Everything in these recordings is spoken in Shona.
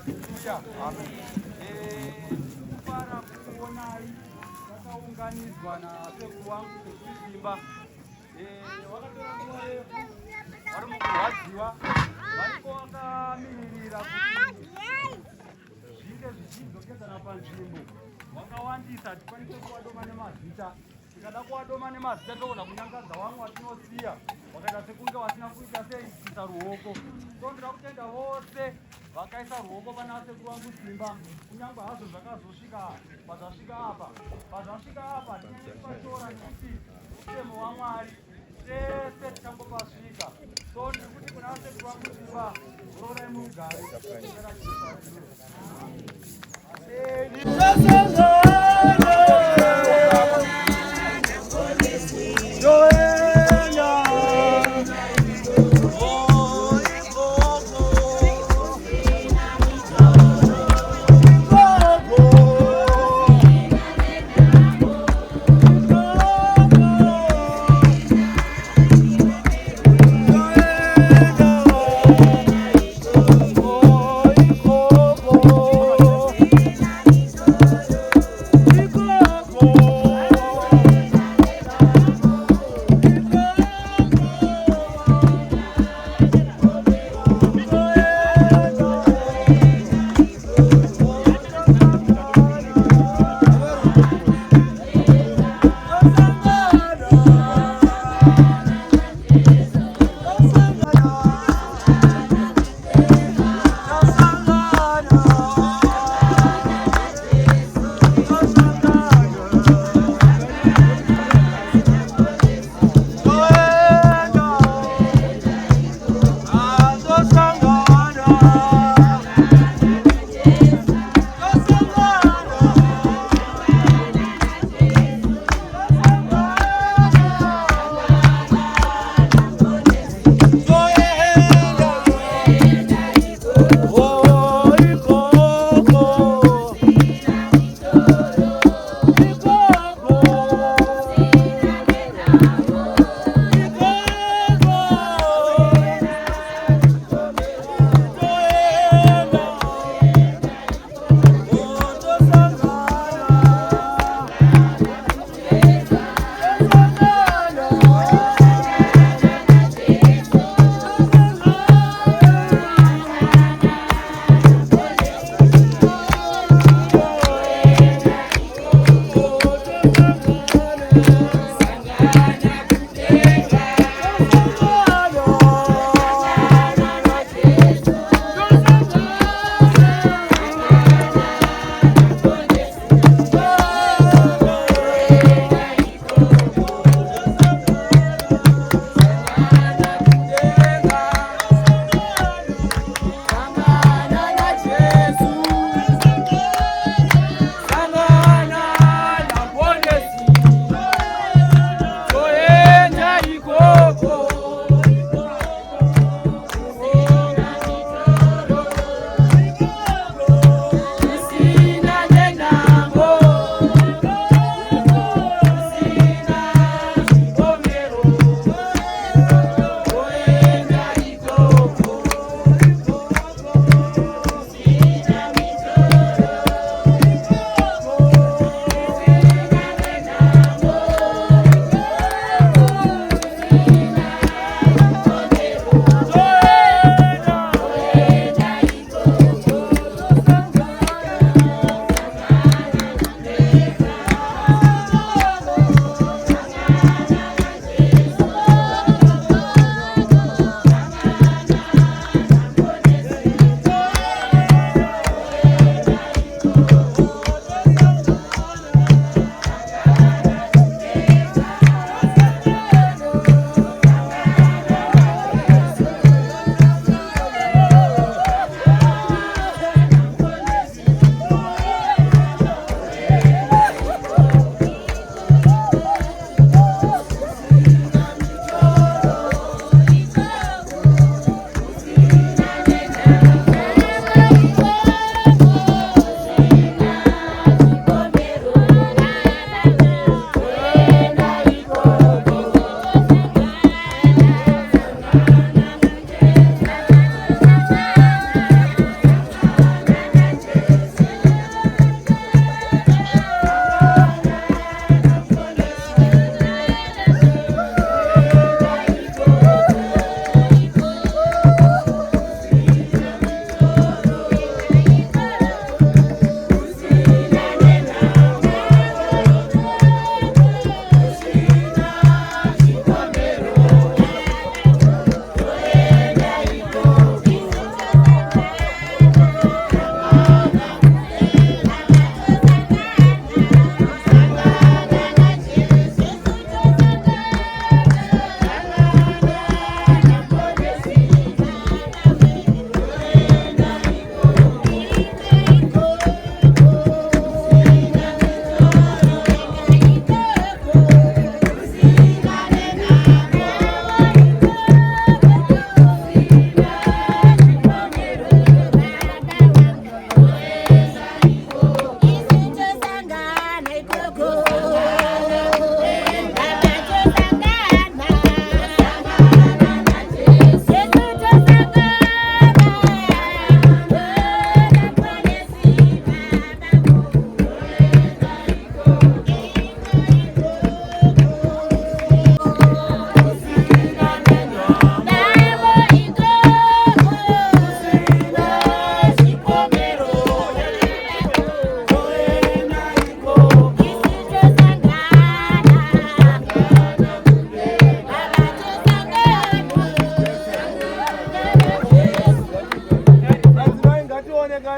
Haleluya. Para kuonai vakaunganidzwa nasekuru vangu sekusimba vakatora nguva refu vari mukurwadziwa variko vakamiririra kuti zvinge zvichidzokedzana panzvimbo vakawandisa hatikwanise kuvadoma nemazita tikada kuvadoma nemazita togona kunyangadza vamwe vatinosiya vakaita sekunge vasina kuita seisisa ruoko so ndira kutenda vose vakaisa ruoko pana sekuru vangu simba kunyange hazvo zvakazosvika pazvasvika apa tinenge tipatora nekuti mutemo waMwari tese tichangopasvika so ndiri kuti kuna sekuru vangu simba rorai mugare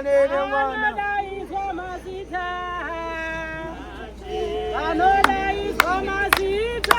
Anele mwana Anodaizwa mazita. Anodaizwa mazita.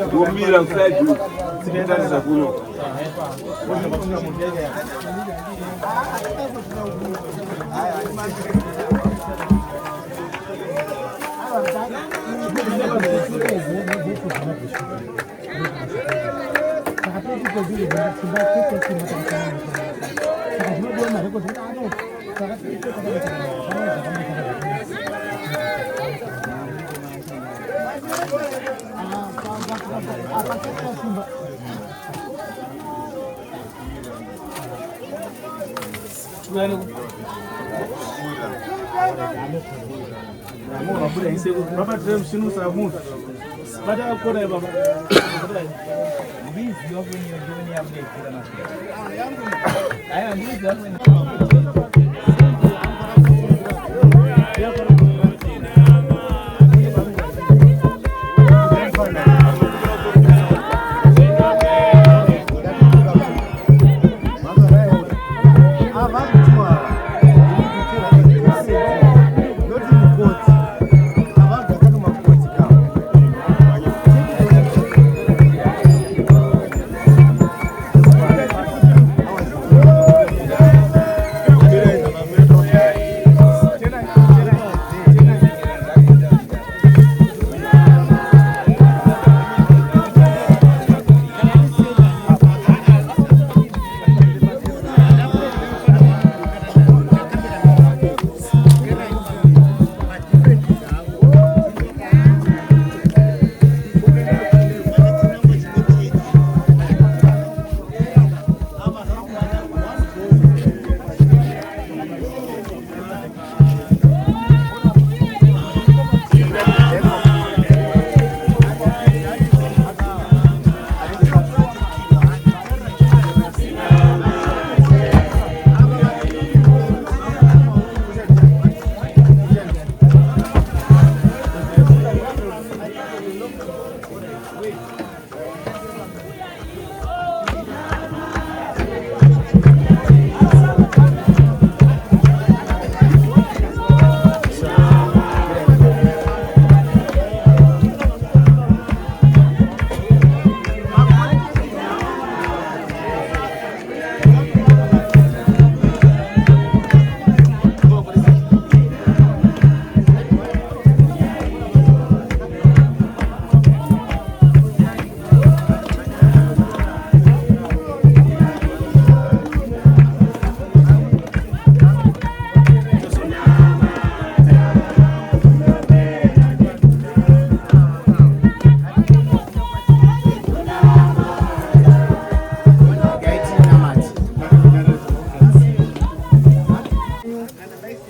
Kumira mfaju sipitani za kuno. Baba tena mshinu sa muda. Baada ya kuona baba. Bizi yote ni jioni ya mde kila na. Haya bizi yote ni.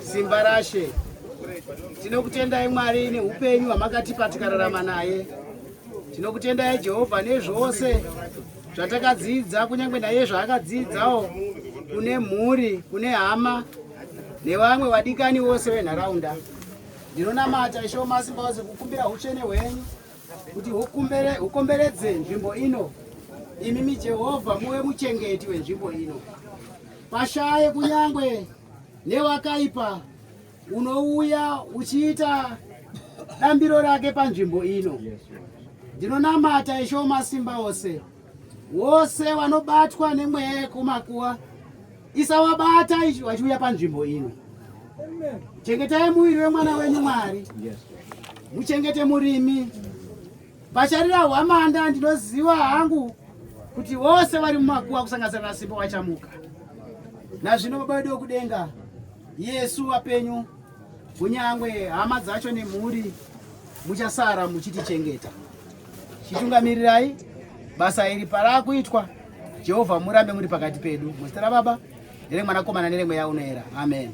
Simbarashe tinokutendai Mwari neupenyu hwamakatipa tikararama naye. Tinokutendai Jehovha nezvose zvatakadzidza, kunyange naye zvaakadzidzawo kune mhuri, kune hama nevamwe vadikani vose venharaunda. Ndinonamata Ishe Wamasimba Ose kukumbira utsvene hwenyu kuti hukomberedze nzvimbo ino. Imimi Jehovha muve muchengeti wenzvimbo ino. Pashaye kunyangwe nevakaipa unouya uchiita dambiro rake panzvimbo ino. Ndinonamata Ishe Wamasimba Ose, vose vanobatwa nemweya yekumakuwa isavabata vachiuya panzvimbo ino. Chengetai muviri wemwana wenyu Mwari, muchengete murimi. Pacharira hwamanda ndinoziva hangu kuti vose vari mumakuwa kusanganisira naSimba vachamuka. Nazvino Baba wedu wekudenga, Yesu wapenyu, kunyangwe hama dzacho nemhuri muchasara muchitichengeta. Chitungamirirai basa iri parakuitwa. Jehovha murambe muri pakati pedu. Muzita raBaba nereMwanakomana neremweya unoera. Amen.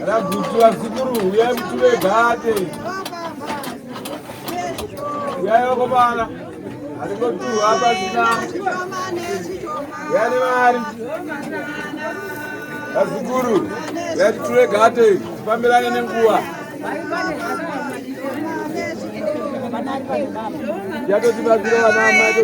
Ragutua Zikuru, we have to a garden. We are Obama. I go to Abazina. We are married. Zikuru, we have to a garden. Pamela and Ngua. Yago Zibaziro and Amado.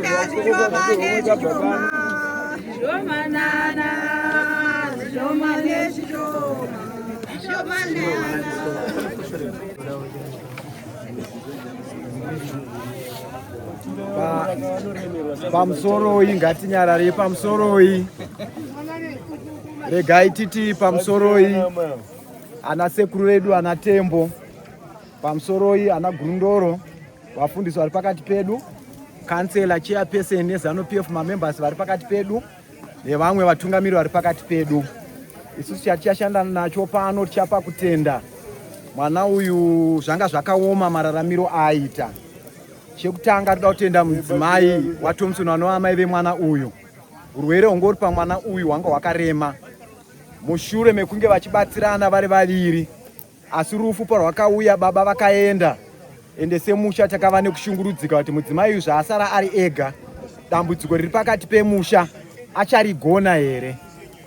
Pamsoroi ngatinyarare pamsoroi regai titi pamsoroi ana sekuru vedu ana tembo pamsoroi ana gurundoro vafundisi vari pakati pedu kansela chairperson nezano pf mamembers vari pakati pedu nevamwe vatungamiri vari pakati pedu. Isusu chatichashanda nacho pano tichapa kutenda mwana uyu zvanga zvakaoma mararamiro aita. Chekutanga toda kutenda mudzimai waThompson anova mai vemwana uyu. Urwere hungori pamwana uyu hwanga hwakarema mushure mekunge vachibatsirana vari vaviri, asi rufu parwakauya baba vakaenda, ende semusha takava nekushungurudzika kuti mudzimai uyu zvaasara ari ega, dambudziko riri pakati pemusha acharigona here.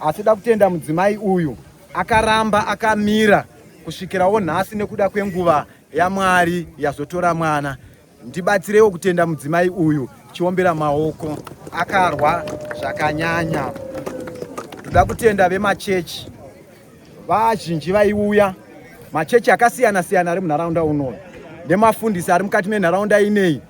Asi da kutenda mudzimai uyu akaramba akamira kusvikirawo nhasi nekuda kwenguva yaMwari yazotora mwana. Ndibatsirewo kutenda mudzimai uyu chiombera maoko, akarwa zvakanyanya. Toda kutenda vemachechi vazhinji vaiuya, machechi akasiyana siyana ari munharaunda uno nemafundisi ari mukati menharaunda inei,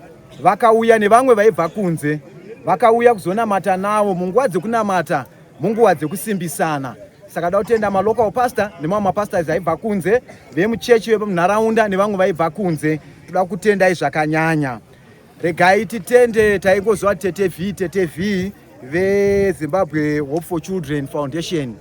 vakauya nevamwe vaibva kunze, vakauya kuzonamata navo munguva dzekunamata munguva dzekusimbisana. Saka da kutenda malocal pastor nemamwe mapastors aibva kunze, vemuchechi vemunharaunda nevamwe vaibva kunze. Toda kutendai zvakanyanya. Regai titende taingozwa Tete V veZimbabwe Hope for Children Foundation.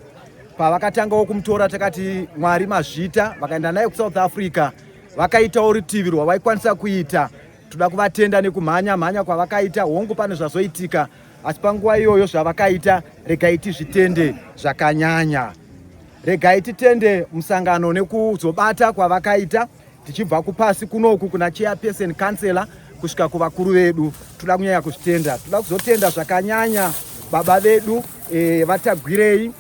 Pavakatangawo kumutora takati Mwari mazvita, vakaenda naye kuSouth Africa, vakaitawo rutivi rwavaikwanisa kuita. Toda kuvatenda nekumhanya kwavakaita, hongu pane zvazoitika, asi panguva iyoyo zvavakaita, regai tizvitende zvakanyanya. Regai titende musangano nekuzobata kwavakaita, tichibva kupasi kunoku kuna chairperson kansela kusvika kuvakuru vedu. Toda kunyanya kuzvitenda. Toda kuzotenda zvakanyanya baba vedu Vatagwirei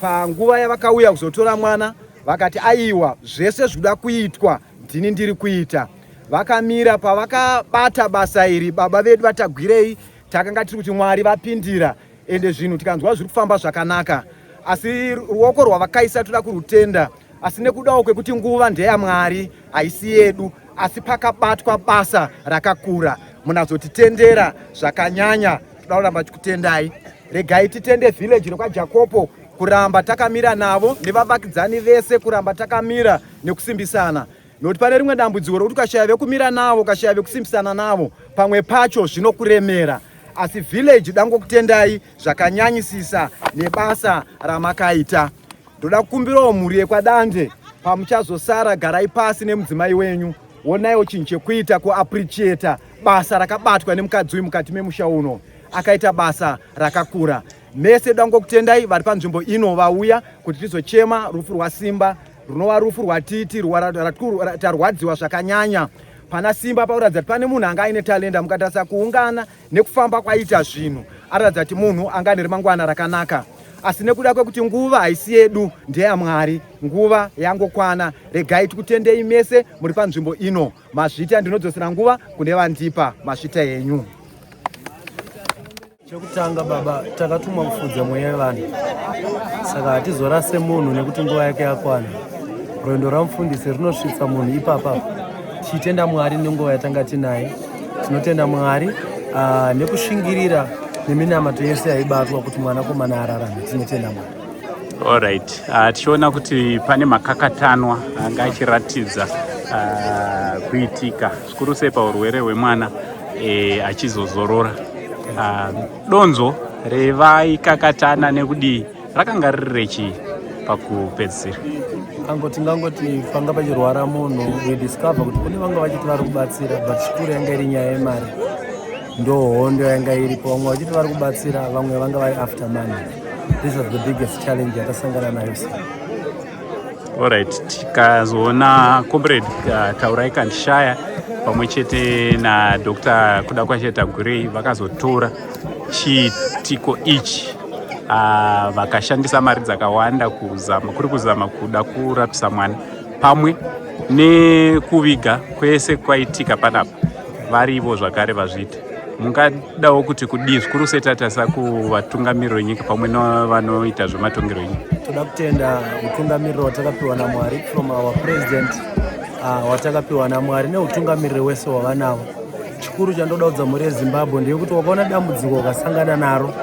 panguva yavakauya kuzotora mwana, vakati aiwa zvese zvinoda kuitwa ndini ndiri kuita. Vakamira pavakabata basa iri, baba vedu Vatagwirei, takanga tiri kuti Mwari vapindira ende zvinhu tikanzwa zviri kufamba zvakanaka. Asi ruoko rwavakaisa toda kurutenda, asi nekudawo kwekuti nguva ndeyaMwari haisi yedu, asi pakabatwa basa rakakura. Munazotitendera zvakanyanya, toda kuramba tikutendai. Regai titende village rekwaJakopo kuramba takamira navo nevavakidzani vese, kuramba takamira nekusimbisana. Nokuti pane rimwe dambudziko rokuti ukashaya vekumira navo, ukashaya vekusimbisana navo, pamwe pacho zvinokuremera. Asi village dangokutendai zvakanyanyisisa nebasa ramakaita. Ndoda kukumbirawo mhuri yekwaDande, pamuchazosara garai pasi nemudzimai wenyu, onaiwo chinhu chekuita kuappreciata basa rakabatwa nemukadzi uyu mukati memusha uno. Akaita basa rakakura. Mese dangokutendai vari panzvimbo ino vauya kuti tizochema rufu rwaSimba, runova rufu rwatiti tarwadziwa zvakanyanya. Pana Simba pauratidza kuti pane munhu anga aine talenda, mukatarisa kuungana nekufamba kwaita zvinhu, aratidza kuti munhu anga ane remangwana rakanaka. Asi nekuda kwekuti nguva haisi yedu, ndeyaMwari, nguva yangokwana. Regai tikutendei mese muri panzvimbo ino. Mazvita ndinodzosera nguva kune vandipa mazvita yenyu. Chekutanga baba, takatumwa kufudza mweya yevanhu, saka hatizorase munhu nekuti nguva yake yakwana. Rwendo ramufundisi rinosvitsa munhu ipapa. Tichitenda Mwari nenguva yatanga tinaye, tinotenda Mwari nekushingirira neminamato yese yaibatwa kuti mwanakomana ararame. Tinotenda Mwari. Alright, tichiona kuti pane makakatanwa anga achiratidza kuitika zvikuru sei paurwere hwemwana achizozorora. Donzo revaikakatana nekudii rakanga riri rechi pakupedzisira? Tingangoti panga pachirwara munhu we discover kuti kune vanga vachiti vari kubatsira, but chikuru yanga iri nyaya yemari, ndohondo yanga iripo. Vamwe vachiti vari kubatsira, vamwe vanga vari after money. This was the biggest challenge yatasangana nayo. Alright, tikazoona comrade Taurai Kandishaya pamwe chete naDr. Kudakwa Gurei vakazotora chiitiko ichi vakashandisa mari dzakawanda kuzama kuda kurapisa mwana pamwe nekuviga kwese kwaitika panapa, varivo zvakare vazviita. Mungadawo kuti kudii zvikuru sei tatarisa kuvatungamiriri venyika pamwe nevanoita zvematongerwo enyika? Toda kutenda utungamiriri watakapiwa naMwari from our president, watakapiwa naMwari neutungamiriri wese wavanavo. Chikuru chandoda kudza mhuri yeZimbabwe ndeyekuti wakaona dambudziko wakasangana naro,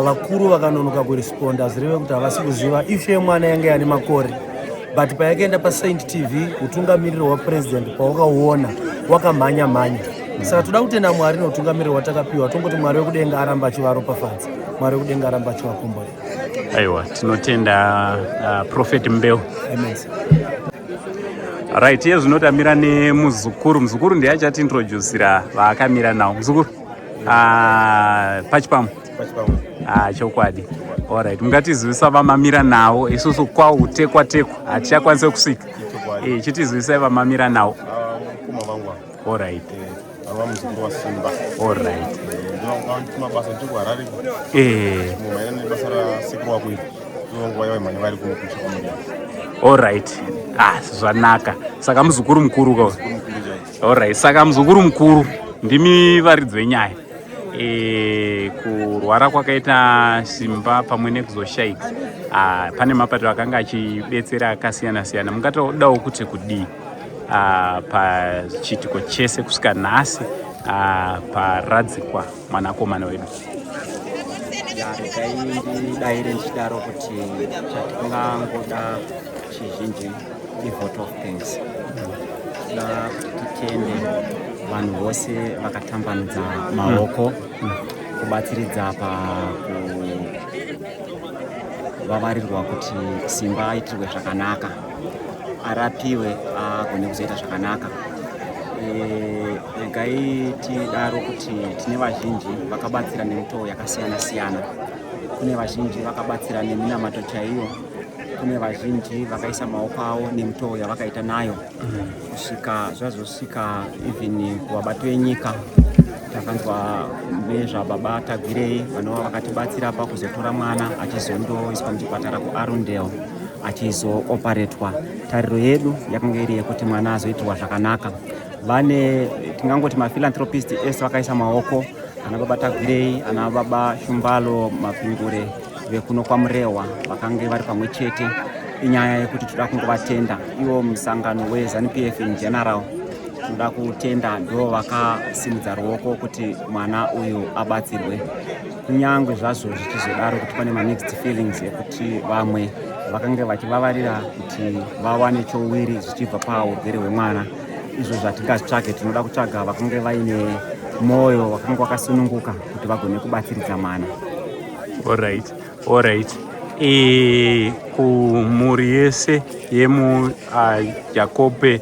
vakuru vakanonoka kuresponda zvireve kuti havasi kuziva ishe yemwana yange ane makore, but payakaenda paSaint TV utungamiriri hwapresident pawakauona wakamhanya-mhanya. Saka toda kutenda Mwari neutungamiriri watakapiwa, tongoti Mwari wekudenga aramba achivaropafadza, Mwari wekudenga aramba achivakomborera. Aiwa, tinotenda Prophet Mbeu. Amen. Right, iye zvinotamira nemuzukuru. Muzukuru ndiye achatintroducira vaakamira nawo. Muzukuru pachipamwe chokwadi. Alright, mungatizivisa vamamira nawo, isusu kwautekwa hatichakwanise kusvika. Chitizivisai vamamira nawo. Alright. Muzukuru wa Simba. Alright. Mabasa nchiko Harare. Mumaina basa ra siku wa kuita. Nguva yawe manya vari kunokusha kwamuri. Alright. Zvanaka. Saka muzukuru mukuru kwa. Alright, saka muzukuru mukuru ndimi varidzi venyaya. Kurwara kwakaita Simba pamwe nekuzoshaika. Pane mapato akanga achibetsera akasiyana-siyana. Mungatodawo kuti kudii pachiitiko chese kusvika nhasi paradzikwa mwanakomana wedu? Regai ndichidaro kuti chatingangoda chizhinji ivote of thanks. Toda kuti titende vanhu vose vakatambanudza maoko kubatsiridza pakuvavarirwa kuti Simba aitirwe zvakanaka, arapiwe agone kuzoita zvakanaka. Regai tidaro kuti tine vazhinji vakabatsira nemitoo yakasiyana-siyana. Kune vazhinji vakabatsira neminamato chaiyo, kune vazhinji vakaisa maoko avo nemitoo yavakaita nayo kusvika zvazosvika even kuvabato venyika. Takanzwa nezvababa Tagirei vanova vakatibatsira pakuzotora mwana achizondoiswa muchipatara kuArundale achizooparetwa. Tariro yedu yakanga iri yekuti mwana azoitirwa zvakanaka. Vane tingangoti maphilanthropist ese vakaisa maoko, ana baba Tagirei, ana baba Shumbalo, Mapingure vekuno kwaMurewa vakanga vari pamwe chete. Inyaya yekuti toda kungovatenda ivo musangano weZANU-PF in general. Toda kutenda ndo vakasimudza ruoko kuti mwana uyu abatsirwe. Kunyangwe zvazvo zvichizodaro kuti pane ma-mixed feelings ekuti vamwe vakanga vachivavarira kuti vawane chouwiri zvichibva paurwere hwemwana. Izvo zvatingazvitsvage, tinoda kutsvaga vakanga vaine mwoyo wakanga wakasununguka kuti vagone kubatsiridza mwana. Alright. Kumhuri yese yemuJakope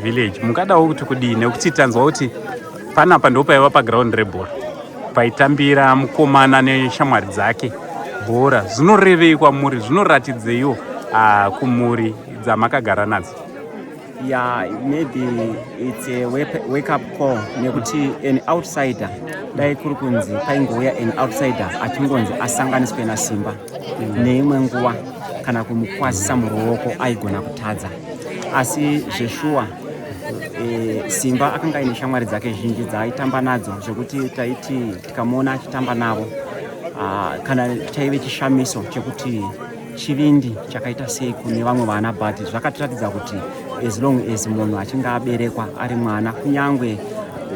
village mungadawo kuti kudii, nekuti tanzwa kuti panapa ndo paiva paground rebhora paitambira mukomana neshamwari dzake bhora. Zvinorevei kwamuri? Zvinoratidzeio kumhuri dzamakagara nadzo? Yeah, maybe it's a wake up call nekuti an outsider dai kuri kunzi paingouya an outsider achingonzi asanganiswe naSimba neimwe nguva kana kumukwazisa muruoko aigona kutadza. Asi zveshuwa Simba akanga ine shamwari dzake zhinji dzaaitamba nadzo zvekuti taiti tikamuona achitamba navo kana chaive chishamiso chekuti chivindi chakaita sei kune vamwe vana, but zvakatiratidza kuti as long as munhu achinge aberekwa ari mwana, kunyangwe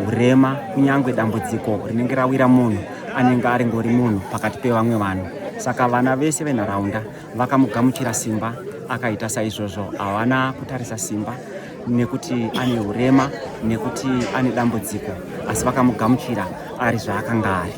urema, kunyangwe dambudziko rinenge rawira munhu, anenge ari ngori munhu pakati pevamwe vanhu. Saka vana vese venharaunda vakamugamuchira Simba akaita saizvozvo. Havana kutarisa Simba nekuti ane urema nekuti ane dambudziko, asi vakamugamuchira ari zvaakanga ari.